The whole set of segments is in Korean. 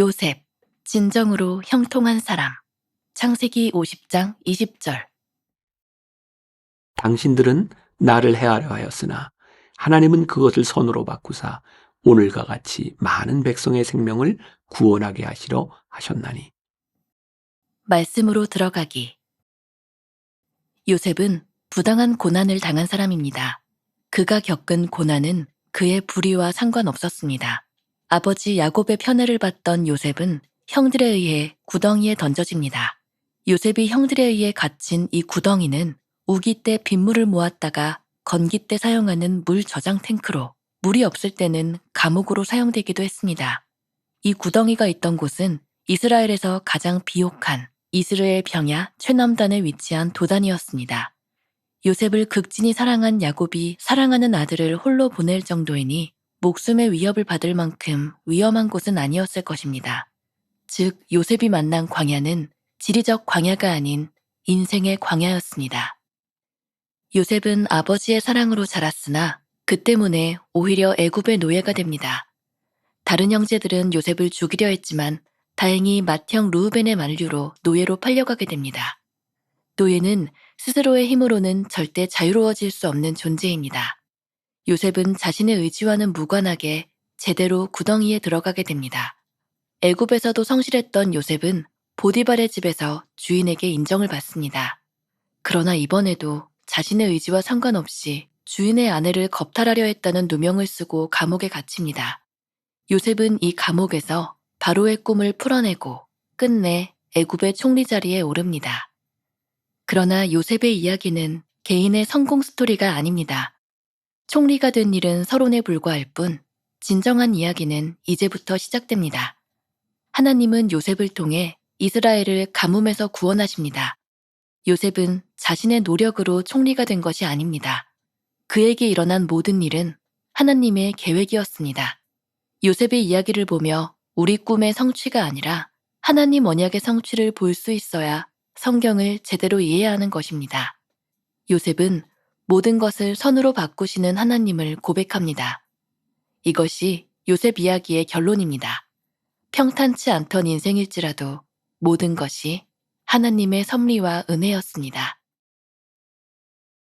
요셉, 진정으로 형통한 사람. 창세기 50장 20절. 당신들은 나를 해하려 하였으나 하나님은 그것을 선으로 바꾸사 오늘과 같이 많은 백성의 생명을 구원하게 하시려 하셨나니. 말씀으로 들어가기. 요셉은 부당한 고난을 당한 사람입니다. 그가 겪은 고난은 그의 불의와 상관없었습니다. 아버지 야곱의 편애를 받던 요셉은 형들에 의해 구덩이에 던져집니다. 요셉이 형들에 의해 갇힌 이 구덩이는 우기 때 빗물을 모았다가 건기 때 사용하는 물 저장 탱크로, 물이 없을 때는 감옥으로 사용되기도 했습니다. 이 구덩이가 있던 곳은 이스라엘에서 가장 비옥한 이스라엘 평야 최남단에 위치한 도단이었습니다. 요셉을 극진히 사랑한 야곱이 사랑하는 아들을 홀로 보낼 정도이니 목숨의 위협을 받을 만큼 위험한 곳은 아니었을 것입니다. 즉, 요셉이 만난 광야는 지리적 광야가 아닌 인생의 광야였습니다. 요셉은 아버지의 사랑으로 자랐으나 그 때문에 오히려 애굽의 노예가 됩니다. 다른 형제들은 요셉을 죽이려 했지만 다행히 맏형 르우벤의 만류로 노예로 팔려가게 됩니다. 노예는 스스로의 힘으로는 절대 자유로워질 수 없는 존재입니다. 요셉은 자신의 의지와는 무관하게 제대로 구덩이에 들어가게 됩니다. 애굽에서도 성실했던 요셉은 보디발의 집에서 주인에게 인정을 받습니다. 그러나 이번에도 자신의 의지와 상관없이 주인의 아내를 겁탈하려 했다는 누명을 쓰고 감옥에 갇힙니다. 요셉은 이 감옥에서 바로의 꿈을 풀어내고 끝내 애굽의 총리 자리에 오릅니다. 그러나 요셉의 이야기는 개인의 성공 스토리가 아닙니다. 총리가 된 일은 서론에 불과할 뿐 진정한 이야기는 이제부터 시작됩니다. 하나님은 요셉을 통해 이스라엘을 가뭄에서 구원하십니다. 요셉은 자신의 노력으로 총리가 된 것이 아닙니다. 그에게 일어난 모든 일은 하나님의 계획이었습니다. 요셉의 이야기를 보며 우리 꿈의 성취가 아니라 하나님 언약의 성취를 볼 수 있어야 성경을 제대로 이해하는 것입니다. 요셉은 모든 것을 선으로 바꾸시는 하나님을 고백합니다. 이것이 요셉 이야기의 결론입니다. 평탄치 않던 인생일지라도 모든 것이 하나님의 섭리와 은혜였습니다.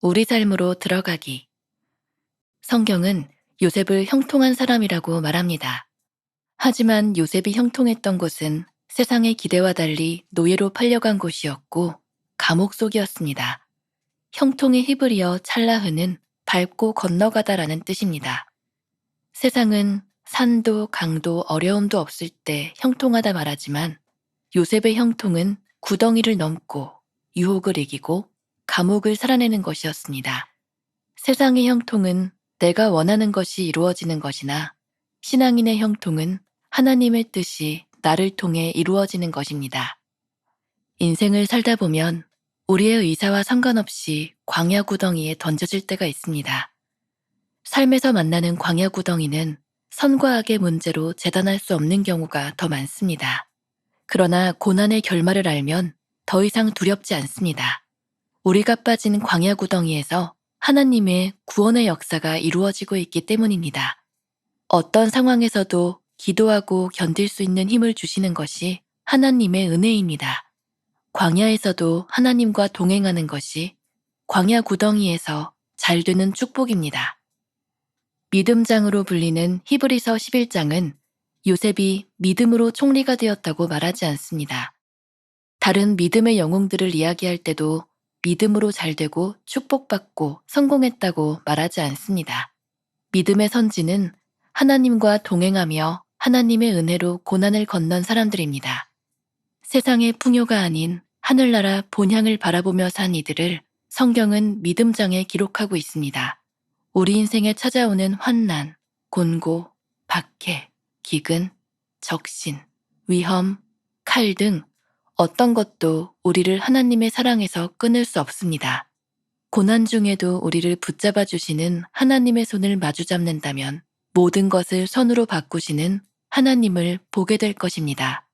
우리 삶으로 들어가기. 성경은 요셉을 형통한 사람이라고 말합니다. 하지만 요셉이 형통했던 곳은 세상의 기대와 달리 노예로 팔려간 곳이었고 감옥 속이었습니다. 형통의 히브리어 찰라흐는 밟고 건너가다라는 뜻입니다. 세상은 산도 강도 어려움도 없을 때 형통하다 말하지만 요셉의 형통은 구덩이를 넘고 유혹을 이기고 감옥을 살아내는 것이었습니다. 세상의 형통은 내가 원하는 것이 이루어지는 것이나 신앙인의 형통은 하나님의 뜻이 나를 통해 이루어지는 것입니다. 인생을 살다 보면 우리의 의사와 상관없이 광야 구덩이에 던져질 때가 있습니다. 삶에서 만나는 광야 구덩이는 선과 악의 문제로 재단할 수 없는 경우가 더 많습니다. 그러나 고난의 결말을 알면 더 이상 두렵지 않습니다. 우리가 빠진 광야 구덩이에서 하나님의 구원의 역사가 이루어지고 있기 때문입니다. 어떤 상황에서도 기도하고 견딜 수 있는 힘을 주시는 것이 하나님의 은혜입니다. 광야에서도 하나님과 동행하는 것이 광야 구덩이에서 잘 되는 축복입니다. 믿음장으로 불리는 히브리서 11장은 요셉이 믿음으로 총리가 되었다고 말하지 않습니다. 다른 믿음의 영웅들을 이야기할 때도 믿음으로 잘되고 축복받고 성공했다고 말하지 않습니다. 믿음의 선지는 하나님과 동행하며 하나님의 은혜로 고난을 건넌 사람들입니다. 세상의 풍요가 아닌 하늘나라 본향을 바라보며 산 이들을 성경은 믿음장에 기록하고 있습니다. 우리 인생에 찾아오는 환난, 곤고, 박해, 기근, 적신, 위험, 칼 등 어떤 것도 우리를 하나님의 사랑에서 끊을 수 없습니다. 고난 중에도 우리를 붙잡아 주시는 하나님의 손을 마주잡는다면 모든 것을 선으로 바꾸시는 하나님을 보게 될 것입니다.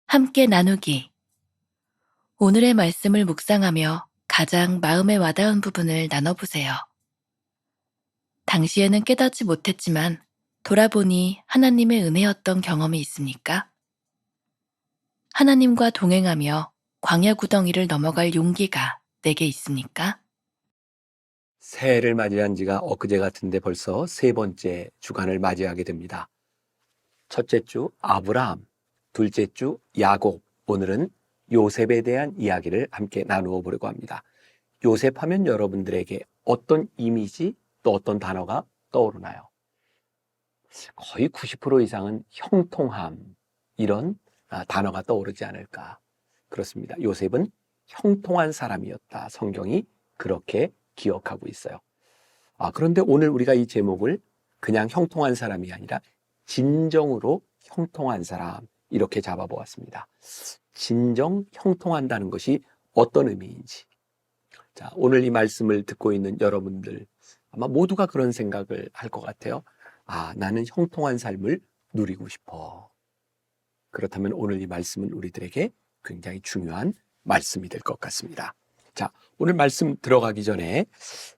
함께 나누기. 오늘의 말씀을 묵상하며 가장 마음에 와닿은 부분을 나눠보세요. 당시에는 깨닫지 못했지만 돌아보니 하나님의 은혜였던 경험이 있습니까? 하나님과 동행하며 광야 구덩이를 넘어갈 용기가 내게 있습니까? 새해를 맞이한 지가 엊그제 같은데 벌써 세 번째 주간을 맞이하게 됩니다. 첫째 주 아브라함, 둘째 주 야곱, 오늘은 요셉에 대한 이야기를 함께 나누어 보려고 합니다. 요셉 하면 여러분들에게 어떤 이미지 또 어떤 단어가 떠오르나요? 거의 90% 이상은 형통함, 이런 단어가 떠오르지 않을까. 그렇습니다. 요셉은 형통한 사람이었다. 성경이 그렇게 기억하고 있어요. 그런데 오늘 우리가 이 제목을 그냥 형통한 사람이 아니라 진정으로 형통한 사람, 이렇게 잡아보았습니다. 진정 형통한다는 것이 어떤 의미인지. 자, 오늘 이 말씀을 듣고 있는 여러분들 아마 모두가 그런 생각을 할 것 같아요. 나는 형통한 삶을 누리고 싶어. 그렇다면 오늘 이 말씀은 우리들에게 굉장히 중요한 말씀이 될 것 같습니다. 자, 오늘 말씀 들어가기 전에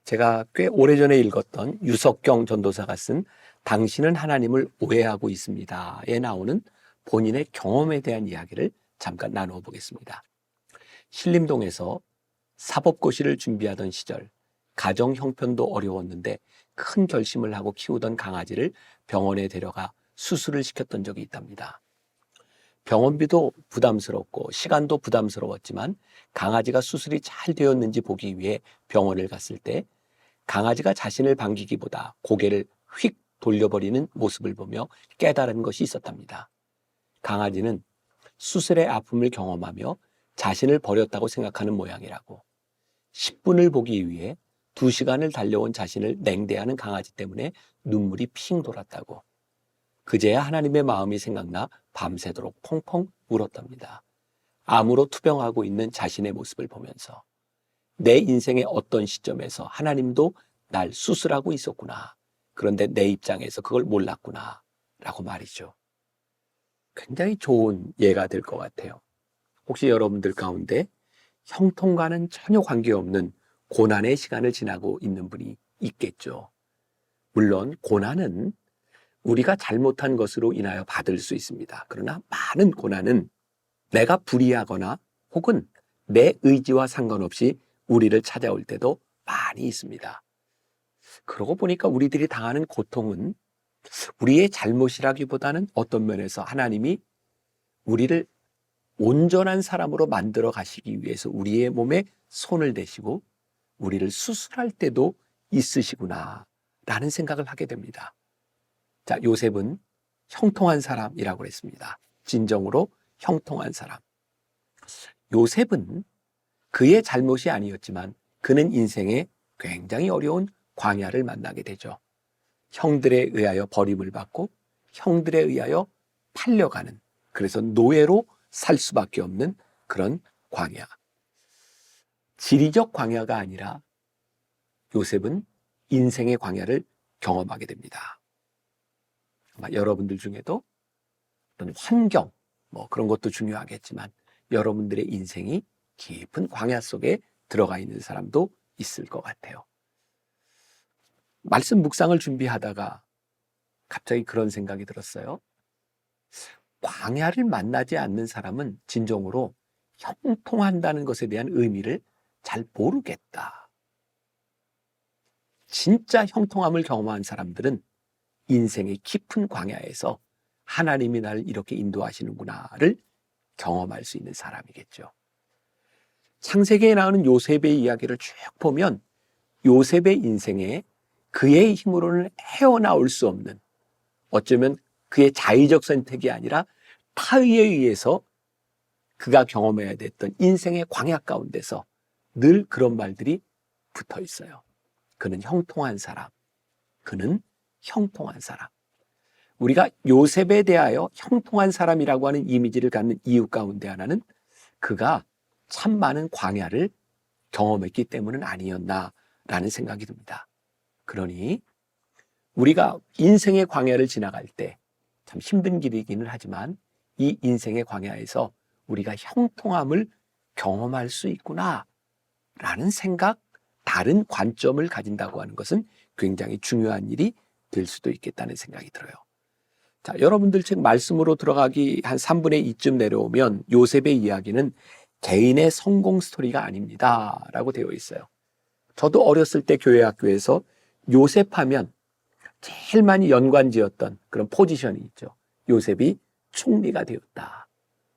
제가 꽤 오래전에 읽었던 유석경 전도사가 쓴 당신은 하나님을 오해하고 있습니다에 나오는 본인의 경험에 대한 이야기를 잠깐 나누어 보겠습니다. 신림동에서 사법고시를 준비하던 시절 가정 형편도 어려웠는데 큰 결심을 하고 키우던 강아지를 병원에 데려가 수술을 시켰던 적이 있답니다. 병원비도 부담스럽고 시간도 부담스러웠지만 강아지가 수술이 잘 되었는지 보기 위해 병원을 갔을 때 강아지가 자신을 반기기보다 고개를 휙 돌려버리는 모습을 보며 깨달은 것이 있었답니다. 강아지는 수술의 아픔을 경험하며 자신을 버렸다고 생각하는 모양이라고. 10분을 보기 위해 2시간을 달려온 자신을 냉대하는 강아지 때문에 눈물이 핑 돌았다고. 그제야 하나님의 마음이 생각나 밤새도록 펑펑 울었답니다. 암으로 투병하고 있는 자신의 모습을 보면서 내 인생의 어떤 시점에서 하나님도 날 수술하고 있었구나. 그런데 내 입장에서 그걸 몰랐구나. 라고 말이죠. 굉장히 좋은 예가 될 것 같아요. 혹시 여러분들 가운데 형통과는 전혀 관계없는 고난의 시간을 지나고 있는 분이 있겠죠. 물론 고난은 우리가 잘못한 것으로 인하여 받을 수 있습니다. 그러나 많은 고난은 내가 불의하거나 혹은 내 의지와 상관없이 우리를 찾아올 때도 많이 있습니다. 그러고 보니까 우리들이 당하는 고통은 우리의 잘못이라기보다는 어떤 면에서 하나님이 우리를 온전한 사람으로 만들어 가시기 위해서 우리의 몸에 손을 대시고 우리를 수술할 때도 있으시구나 라는 생각을 하게 됩니다. 자, 요셉은 형통한 사람이라고 했습니다. 진정으로 형통한 사람. 요셉은 그의 잘못이 아니었지만 그는 인생에 굉장히 어려운 광야를 만나게 되죠. 형들에 의하여 버림을 받고 형들에 의하여 팔려가는, 그래서 노예로 살 수밖에 없는 그런 광야. 지리적 광야가 아니라 요셉은 인생의 광야를 경험하게 됩니다. 아마 여러분들 중에도 어떤 환경, 그런 것도 중요하겠지만 여러분들의 인생이 깊은 광야 속에 들어가 있는 사람도 있을 것 같아요. 말씀 묵상을 준비하다가 갑자기 그런 생각이 들었어요. 광야를 만나지 않는 사람은 진정으로 형통한다는 것에 대한 의미를 잘 모르겠다. 진짜 형통함을 경험한 사람들은 인생의 깊은 광야에서 하나님이 나를 이렇게 인도하시는구나를 경험할 수 있는 사람이겠죠. 창세기에 나오는 요셉의 이야기를 쭉 보면 요셉의 인생에 그의 힘으로는 헤어나올 수 없는, 어쩌면 그의 자의적 선택이 아니라 타의에 의해서 그가 경험해야 됐던 인생의 광야 가운데서 늘 그런 말들이 붙어 있어요. 그는 형통한 사람. 그는 형통한 사람. 우리가 요셉에 대하여 형통한 사람이라고 하는 이미지를 갖는 이유 가운데 하나는 그가 참 많은 광야를 경험했기 때문은 아니었나라는 생각이 듭니다. 그러니 우리가 인생의 광야를 지나갈 때 참 힘든 길이기는 하지만 이 인생의 광야에서 우리가 형통함을 경험할 수 있구나라는 생각, 다른 관점을 가진다고 하는 것은 굉장히 중요한 일이 될 수도 있겠다는 생각이 들어요. 자, 여러분들 책 말씀으로 들어가기 한 3분의 2쯤 내려오면 요셉의 이야기는 개인의 성공 스토리가 아닙니다 라고 되어 있어요. 저도 어렸을 때 교회 학교에서 요셉 하면 제일 많이 연관지었던 그런 포지션이 있죠. 요셉이 총리가 되었다.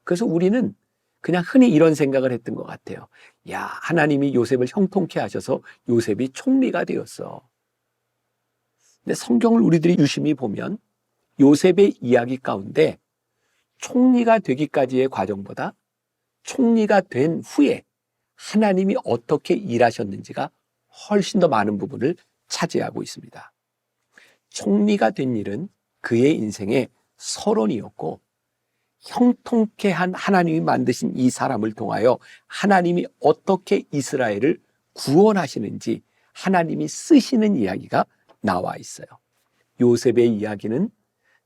그래서 우리는 그냥 흔히 이런 생각을 했던 것 같아요. 야, 하나님이 요셉을 형통케 하셔서 요셉이 총리가 되었어. 근데 성경을 우리들이 유심히 보면 요셉의 이야기 가운데 총리가 되기까지의 과정보다 총리가 된 후에 하나님이 어떻게 일하셨는지가 훨씬 더 많은 부분을 차지하고 있습니다. 총리가 된 일은 그의 인생의 서론이었고 형통케 한 하나님이 만드신 이 사람을 통하여 하나님이 어떻게 이스라엘을 구원하시는지 하나님이 쓰시는 이야기가 나와 있어요. 요셉의 이야기는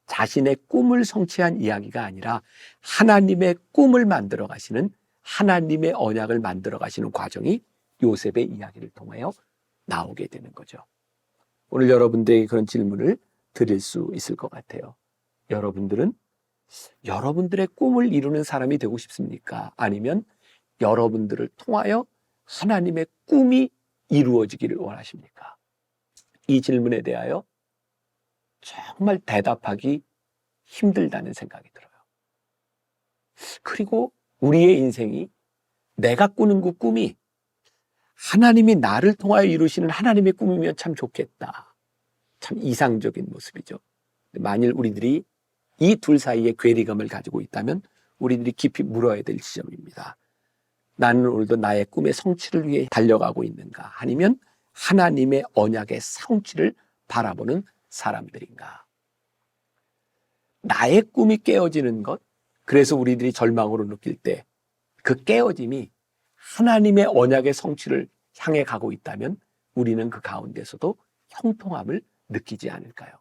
자신의 꿈을 성취한 이야기가 아니라 하나님의 꿈을 만들어 가시는 하나님의 언약을 만들어 가시는 과정이 요셉의 이야기를 통하여 나오게 되는 거죠. 오늘 여러분들에게 그런 질문을 드릴 수 있을 것 같아요. 여러분들은 여러분들의 꿈을 이루는 사람이 되고 싶습니까? 아니면 여러분들을 통하여 하나님의 꿈이 이루어지기를 원하십니까? 이 질문에 대하여 정말 대답하기 힘들다는 생각이 들어요. 그리고 우리의 인생이 내가 꾸는 그 꿈이 하나님이 나를 통하여 이루시는 하나님의 꿈이면 참 좋겠다. 참 이상적인 모습이죠. 만일 우리들이 이 둘 사이에 괴리감을 가지고 있다면 우리들이 깊이 물어야 될 지점입니다. 나는 오늘도 나의 꿈의 성취를 위해 달려가고 있는가? 아니면 하나님의 언약의 성취를 바라보는 사람들인가? 나의 꿈이 깨어지는 것, 그래서 우리들이 절망으로 느낄 때 그 깨어짐이 하나님의 언약의 성취를 향해 가고 있다면 우리는 그 가운데서도 형통함을 느끼지 않을까요?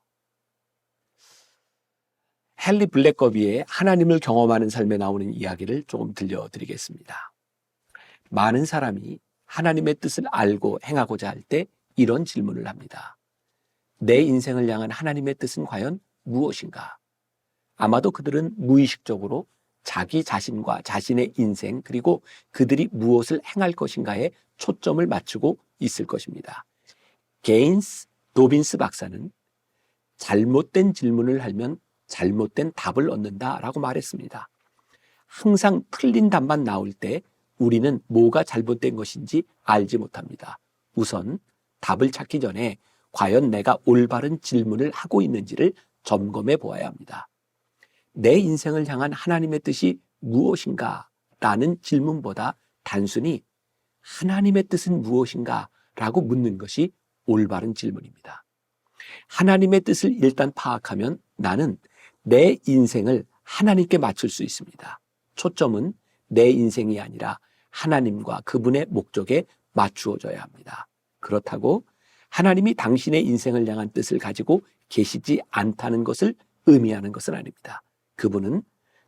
헨리 블랙거비의 하나님을 경험하는 삶에 나오는 이야기를 조금 들려드리겠습니다. 많은 사람이 하나님의 뜻을 알고 행하고자 할 때 이런 질문을 합니다. 내 인생을 향한 하나님의 뜻은 과연 무엇인가? 아마도 그들은 무의식적으로 자기 자신과 자신의 인생 그리고 그들이 무엇을 행할 것인가에 초점을 맞추고 있을 것입니다. 게인스 도빈스 박사는 잘못된 질문을 하면 잘못된 답을 얻는다라고 말했습니다. 항상 틀린 답만 나올 때 우리는 뭐가 잘못된 것인지 알지 못합니다. 우선 답을 찾기 전에 과연 내가 올바른 질문을 하고 있는지를 점검해 보아야 합니다. 내 인생을 향한 하나님의 뜻이 무엇인가? 라는 질문보다 단순히 하나님의 뜻은 무엇인가? 라고 묻는 것이 올바른 질문입니다. 하나님의 뜻을 일단 파악하면 나는 내 인생을 하나님께 맞출 수 있습니다. 초점은 내 인생이 아니라 하나님과 그분의 목적에 맞추어져야 합니다. 그렇다고 하나님이 당신의 인생을 향한 뜻을 가지고 계시지 않다는 것을 의미하는 것은 아닙니다. 그분은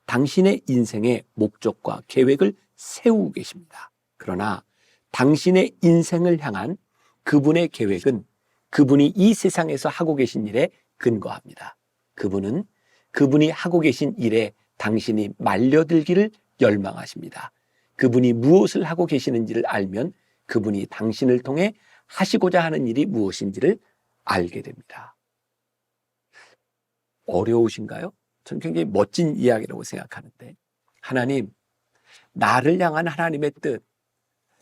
당신의 인생의 목적과 계획을 세우고 계십니다. 그러나 당신의 인생을 향한 그분의 계획은 그분이 이 세상에서 하고 계신 일에 근거합니다. 그분은 그분이 하고 계신 일에 당신이 말려들기를 열망하십니다. 그분이 무엇을 하고 계시는지를 알면 그분이 당신을 통해 하시고자 하는 일이 무엇인지를 알게 됩니다. 어려우신가요? 저는 굉장히 멋진 이야기라고 생각하는데 하나님, 나를 향한 하나님의 뜻,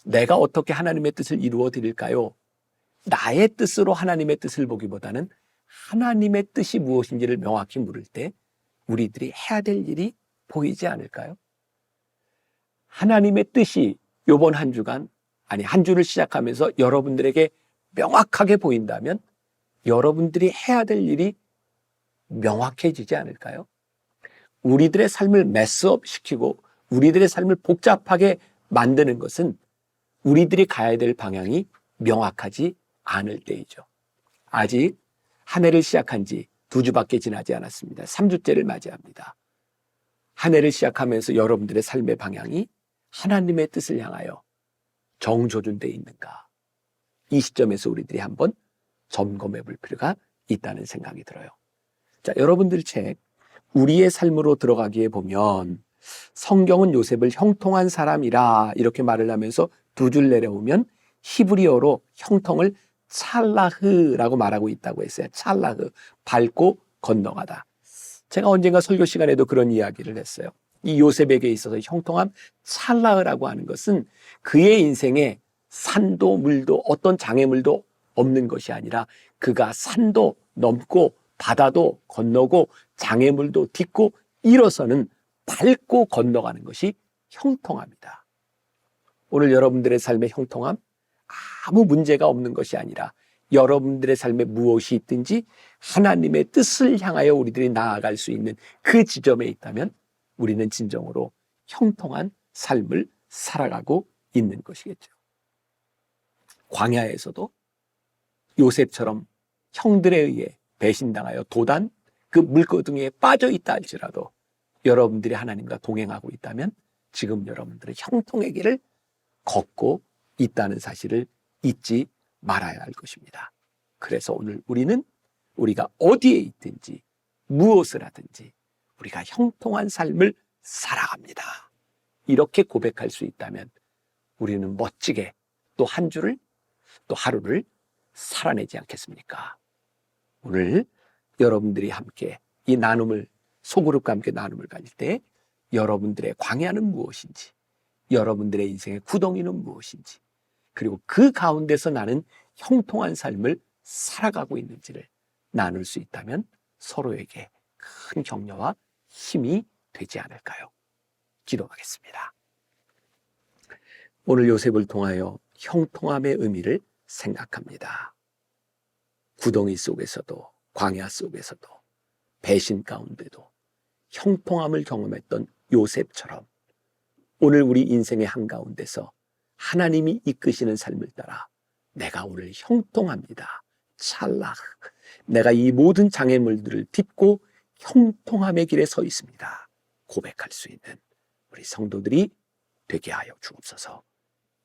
내가 어떻게 하나님의 뜻을 이루어 드릴까요? 나의 뜻으로 하나님의 뜻을 보기보다는 하나님의 뜻이 무엇인지를 명확히 물을 때 우리들이 해야 될 일이 보이지 않을까요? 하나님의 뜻이 이번 한 주간, 아니 한 주를 시작하면서 여러분들에게 명확하게 보인다면 여러분들이 해야 될 일이 명확해지지 않을까요? 우리들의 삶을 메스업 시키고 우리들의 삶을 복잡하게 만드는 것은 우리들이 가야 될 방향이 명확하지 않을 때이죠. 아직 한 해를 시작한 지 2주밖에 지나지 않았습니다. 3주째를 맞이합니다. 한 해를 시작하면서 여러분들의 삶의 방향이 하나님의 뜻을 향하여 정조준되어 있는가? 이 시점에서 우리들이 한번 점검해 볼 필요가 있다는 생각이 들어요. 자, 여러분들 책 우리의 삶으로 들어가기에 보면 성경은 요셉을 형통한 사람이라 이렇게 말을 하면서 두 줄 내려오면 히브리어로 형통을 찰라흐라고 말하고 있다고 했어요. 찰라흐, 밟고 건너가다. 제가 언젠가 설교 시간에도 그런 이야기를 했어요. 이 요셉에게 있어서 형통함 찰라흐라고 하는 것은 그의 인생에 산도 물도 어떤 장애물도 없는 것이 아니라 그가 산도 넘고 바다도 건너고 장애물도 딛고 일어서는 밟고 건너가는 것이 형통함이다. 오늘 여러분들의 삶의 형통함 아무 문제가 없는 것이 아니라 여러분들의 삶에 무엇이 있든지 하나님의 뜻을 향하여 우리들이 나아갈 수 있는 그 지점에 있다면 우리는 진정으로 형통한 삶을 살아가고 있는 것이겠죠. 광야에서도 요셉처럼 형들에 의해 배신당하여 도단 그 물고등에 빠져 있다 할지라도 여러분들이 하나님과 동행하고 있다면 지금 여러분들의 형통의 길을 걷고 있다는 사실을 잊지 말아야 할 것입니다. 그래서 오늘 우리는 우리가 어디에 있든지 무엇을 하든지 우리가 형통한 삶을 살아갑니다. 이렇게 고백할 수 있다면 우리는 멋지게 또 한 주를 또 하루를 살아내지 않겠습니까? 오늘 여러분들이 함께 이 나눔을 소그룹과 함께 나눔을 가질 때 여러분들의 광야는 무엇인지 여러분들의 인생의 구덩이는 무엇인지 그리고 그 가운데서 나는 형통한 삶을 살아가고 있는지를 나눌 수 있다면 서로에게 큰 격려와 힘이 되지 않을까요? 기도하겠습니다. 오늘 요셉을 통하여 형통함의 의미를 생각합니다. 구덩이 속에서도 광야 속에서도 배신 가운데도 형통함을 경험했던 요셉처럼 오늘 우리 인생의 한가운데서 하나님이 이끄시는 삶을 따라 내가 오늘 형통합니다. 찰락. 내가 이 모든 장애물들을 딛고 형통함의 길에 서 있습니다. 고백할 수 있는 우리 성도들이 되게 하여 주옵소서.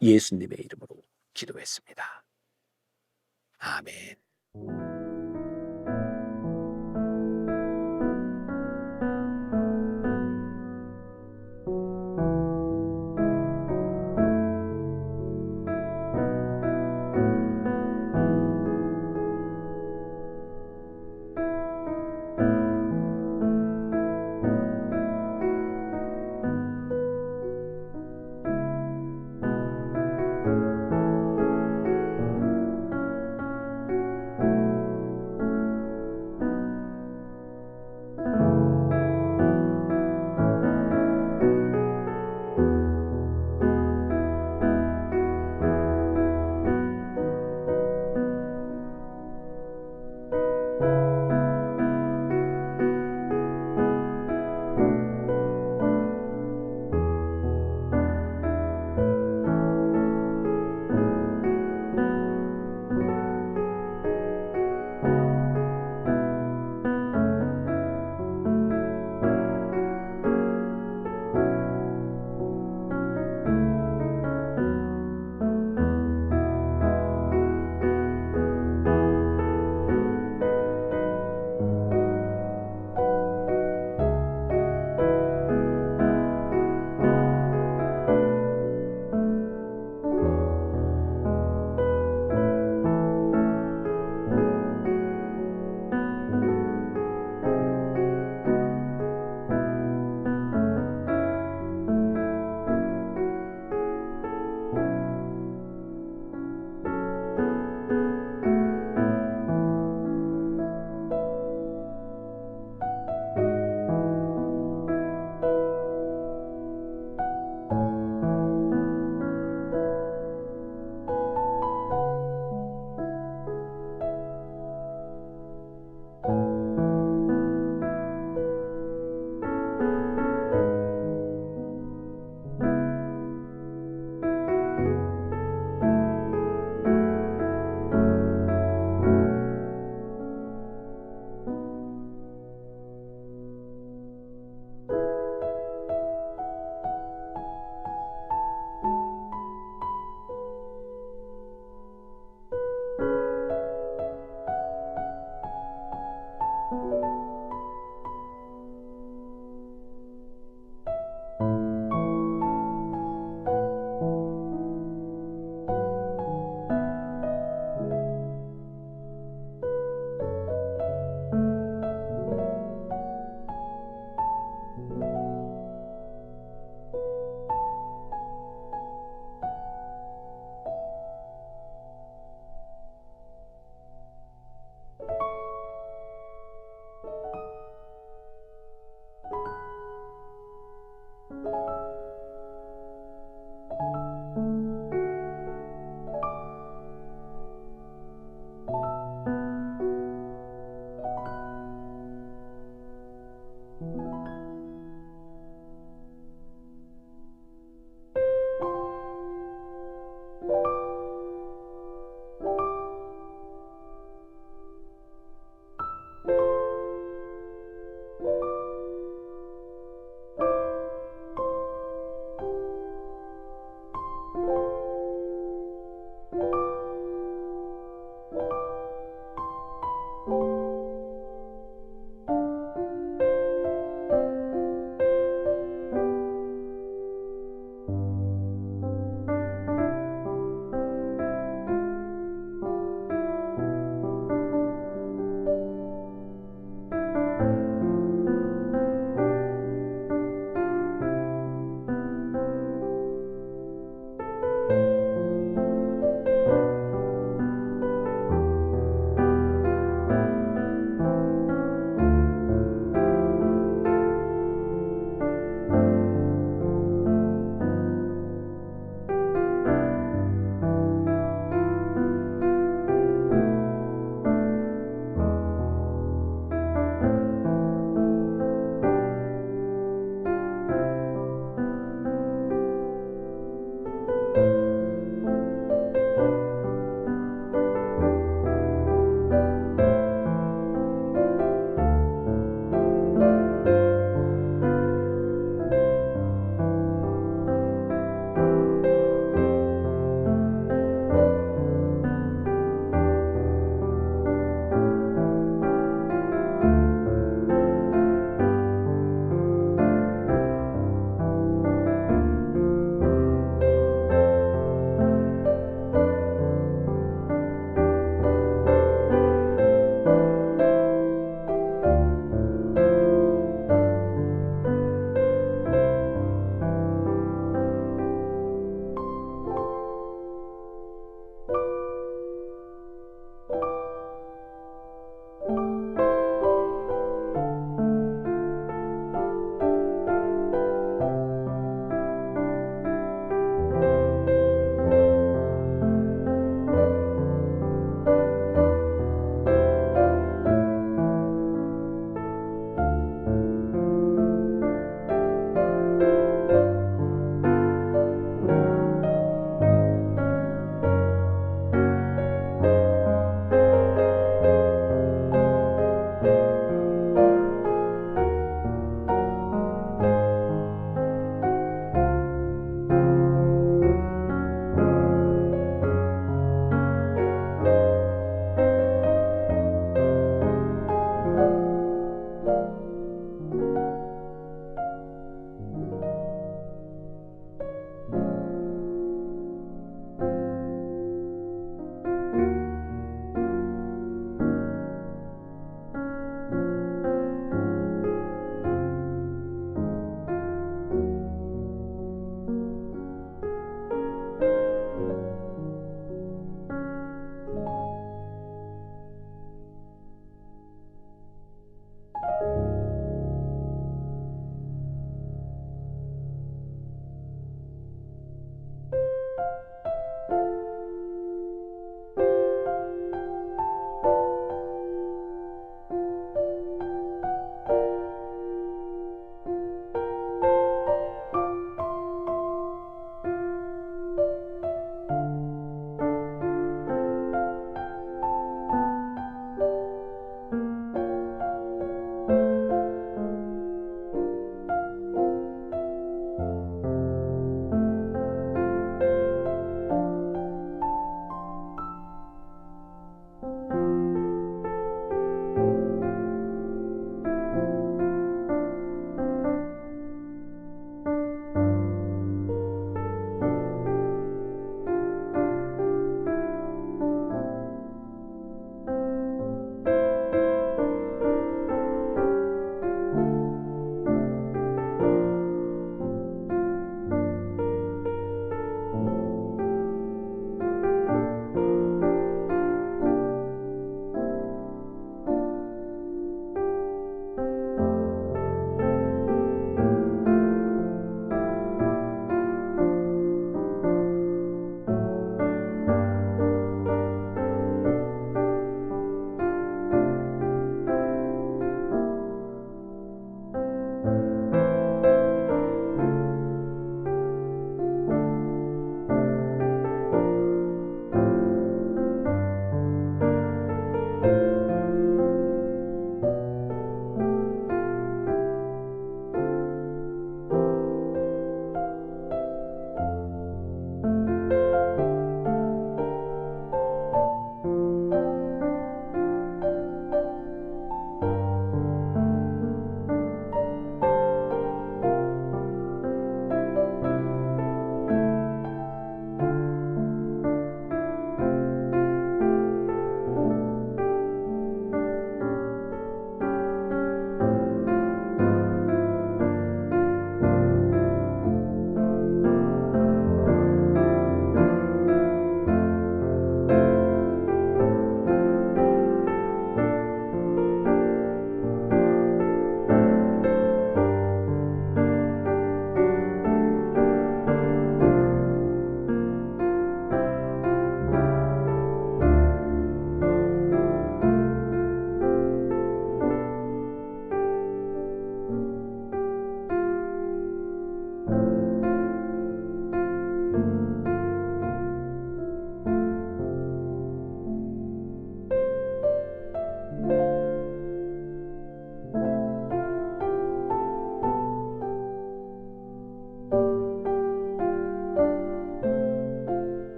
예수님의 이름으로 기도했습니다. 아멘. 음.